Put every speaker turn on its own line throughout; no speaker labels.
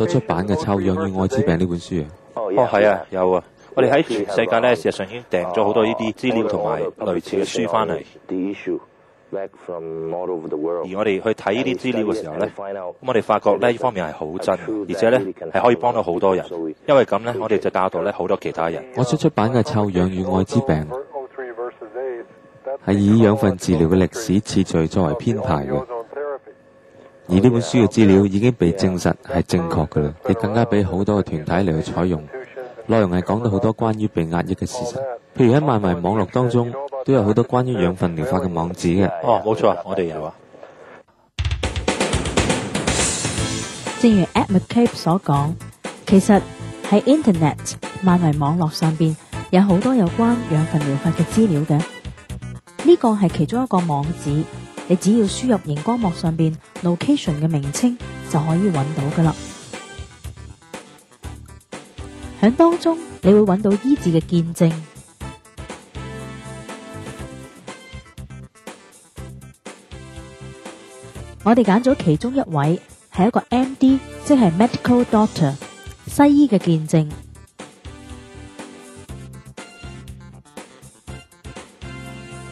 所出版嘅《臭氧與愛滋病》呢本書啊？
係啊，有啊。我哋喺全世界咧，事實上已經訂咗好多呢啲資料同埋類似嘅書翻嚟。而我哋去睇呢啲資料嘅時候咧，咁我哋發覺咧呢方面係好真，而且咧係可以幫到好多人。因為咁咧，我哋就教導咧好多其他人。
我所出版嘅《臭氧與愛滋病》係以養分治療嘅歷史次序作為編排嘅，而呢本書嘅資料已經被證實係正確㗎啦，亦更加俾好多嘅團體嚟去採用。內容係講到好多關於被壓抑嘅事實，譬如喺萬維網絡當中都有好多關於養分療法嘅網址嘅。
冇錯，我哋有啊。
正如 Ed McCabe 所講，其實喺 Internet 萬維網絡上邊有好多有關養分療法嘅資料嘅。呢個係其中一個網址，你只要輸入熒光幕上邊 location 嘅名稱就可以揾到噶啦。響當中你會揾到醫治嘅見證。我哋揀咗其中一位係一個 MD， 即係 Medical Doctor 西醫嘅見證。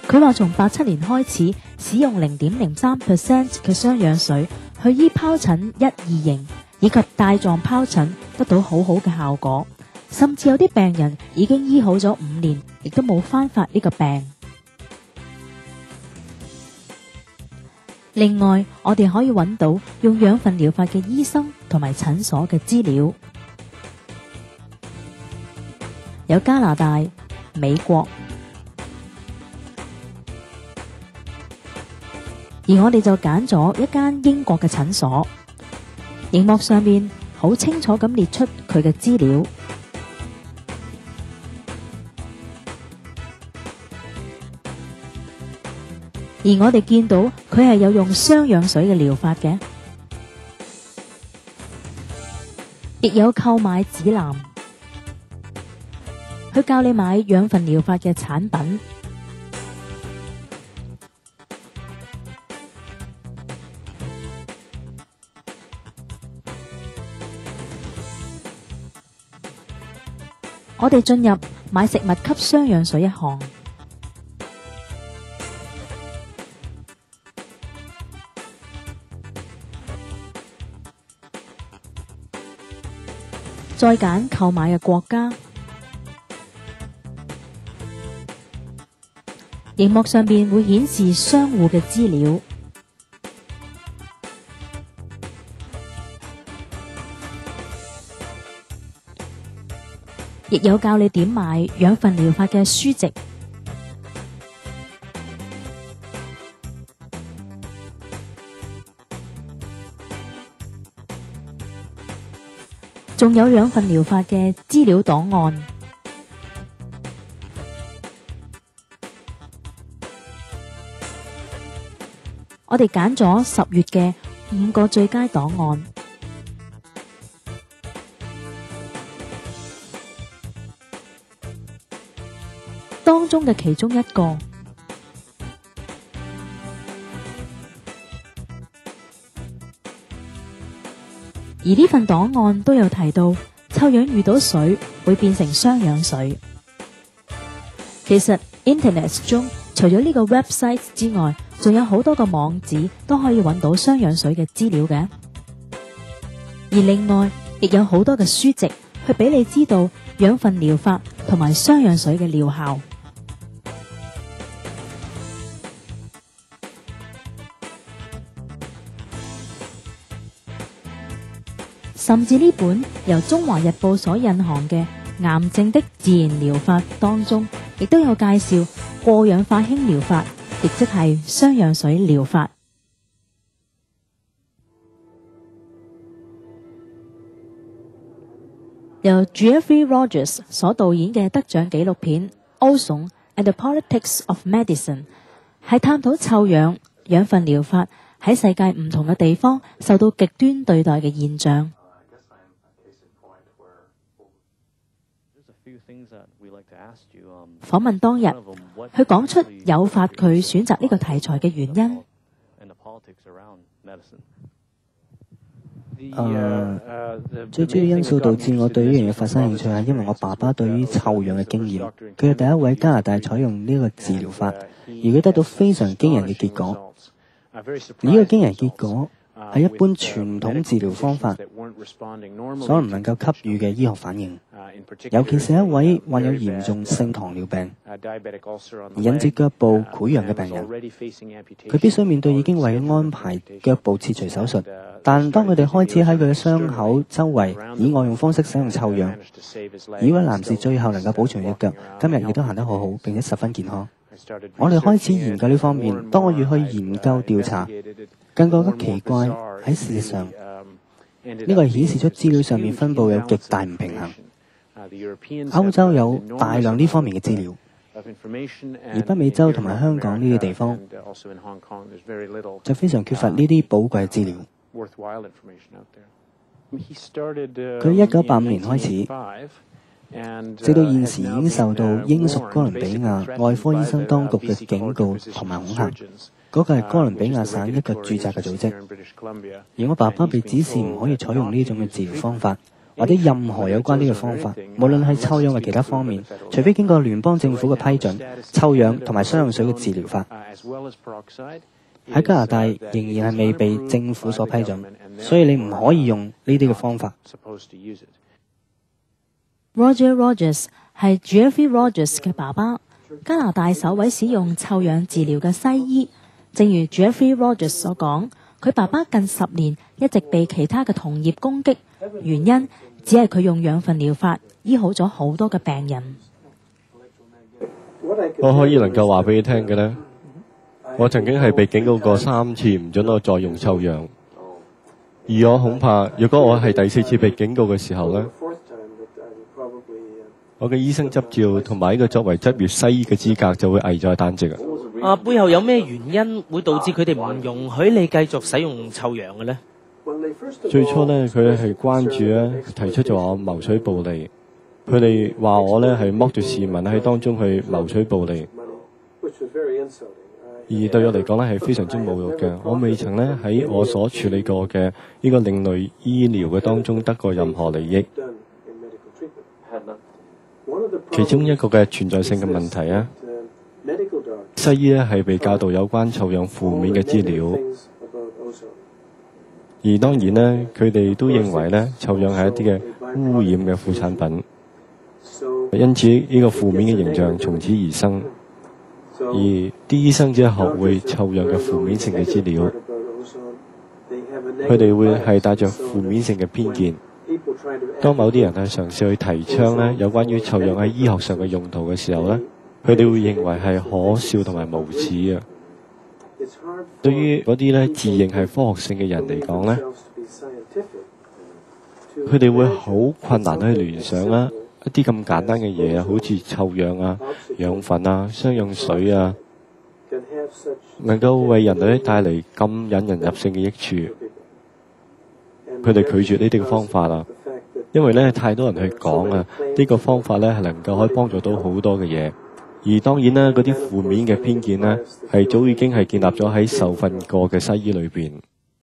佢話從87年開始使用 0.03% 嘅雙氧水去醫疱疹1、2型以及帶狀疱疹，得到好好嘅效果。甚至有啲病人已經醫好咗5年，亦都冇翻發呢個病。另外，我哋可以揾到用養分療法嘅醫生同埋診所嘅資料，有加拿大、美國，而我哋就揀咗一間英國嘅診所。熒幕上面好清楚咁列出佢嘅資料。而我哋見到佢係有用雙氧水嘅療法嘅，亦有購買指南，去教你買養分療法嘅產品。我哋進入買食物級雙氧水一項。再揀購買嘅國家，熒幕上邊會顯示商戶嘅資料，亦有教你點買養分療法嘅書籍。仲有養分療法嘅資料檔案，我哋揀咗10月嘅5個最佳檔案，當中嘅其中一個。而呢份檔案都有提到，臭氧遇到水會變成雙氧水。其實 Internet 中除咗呢個 website 之外，仲有好多個網址都可以揾到雙氧水嘅資料嘅。而另外，亦有好多嘅書籍去俾你知道養分療法同埋雙氧水嘅療效。甚至呢本由中華日報所印行嘅《癌症的自然療法》當中，亦都有介紹過氧化氫療法，亦即係雙氧水療法。由 Jeffrey Rogers 所導演嘅得獎紀錄片《Ozone and the Politics of Medicine》係探討臭氧養分療法喺世界唔同嘅地方受到極端對待嘅現象。訪問當日，佢講出誘發佢選擇呢個題材嘅原因。
最主要因素導致我對呢樣嘢發生興趣係因為我爸爸對於臭氧嘅經驗。佢係第一位加拿大採用呢個治療法，而佢得到非常驚人嘅結果。而呢個驚人結果係一般傳統治療方法所唔能夠給予嘅醫學反應，尤其是一位患有嚴重性糖尿病而引致腳部潰瘍嘅病人，佢必須面對已經為佢安排腳部切除手術，但當佢哋開始喺佢嘅傷口周圍以外用方式使用臭氧，而呢位男士最後能夠保存隻腳，今日亦都行得好好並且十分健康。我哋開始研究呢方面，當我越去研究調查，更覺得奇怪喺事實上，呢個係顯示出資料上面分佈有極大唔平衡。歐洲有大量呢方面嘅資料，而北美洲同埋香港呢啲地方就非常缺乏呢啲寶貴嘅資料。佢1985年開始，直到現時已經受到英屬哥倫比亞外科醫生當局嘅警告同埋恐嚇。嗰個係哥倫比亞省一個註冊嘅組織，而我爸爸被指示唔可以採用呢種嘅治療方法，或者任何有關呢個方法，無論係臭氧或其他方面，除非經過聯邦政府嘅批准。臭氧同埋雙氧水嘅治療法喺加拿大仍然係未被政府所批准，所以你唔可以用呢啲嘅方法。
Roger Rogers 係 Jeffrey Rogers 嘅爸爸，加拿大首位使用臭氧治療嘅西醫。正如 Jeffrey Rogers 所講，佢爸爸近10年一直被其他嘅同業攻擊，原因只係佢用氧份療法醫好咗好多嘅病人。
我可以能夠話俾你聽嘅呢，我曾經係被警告過3次唔准我再用臭氧，而我恐怕如果我係第4次被警告嘅時候呢，我嘅醫生執照同埋呢個作為執業西醫嘅資格就會危在旦夕。
背後有咩原因會導致佢哋唔容許你繼續使用臭氧嘅呢？
最初呢，佢哋係關注咧，提出就話我謀取暴利，佢哋話我呢係剝奪市民喺當中去謀取暴利，而對我嚟講呢係非常之侮辱嘅。我未曾呢喺我所處理過嘅呢個另類醫療嘅當中得過任何利益。其中一個嘅存在性嘅問題啊，西醫咧係被教導有關臭氧負面嘅資料，而當然呢，佢哋都認為呢臭氧係一啲嘅污染嘅副產品，因此呢個負面嘅形象從此而生。而啲醫生只係學會臭氧嘅負面性嘅資料，佢哋會係帶着負面性嘅偏見。當某啲人係嘗試去提倡呢有關於臭氧喺醫學上嘅用途嘅時候呢，佢哋會認為係可笑同埋無恥啊！對於嗰啲呢自認係科學性嘅人嚟講呢，佢哋會好困難去聯想啦一啲咁簡單嘅嘢啊，好似臭氧啊、氧份啊、雙氧水啊，能夠為人類帶嚟咁引人入勝嘅益處。佢哋拒絕呢啲嘅方法啦，因為呢太多人去講啊，呢個方法呢係能夠可以幫助到好多嘅嘢。而當然啦，嗰啲負面嘅偏見呢，係早已經係建立咗喺受訓過嘅西醫裏邊。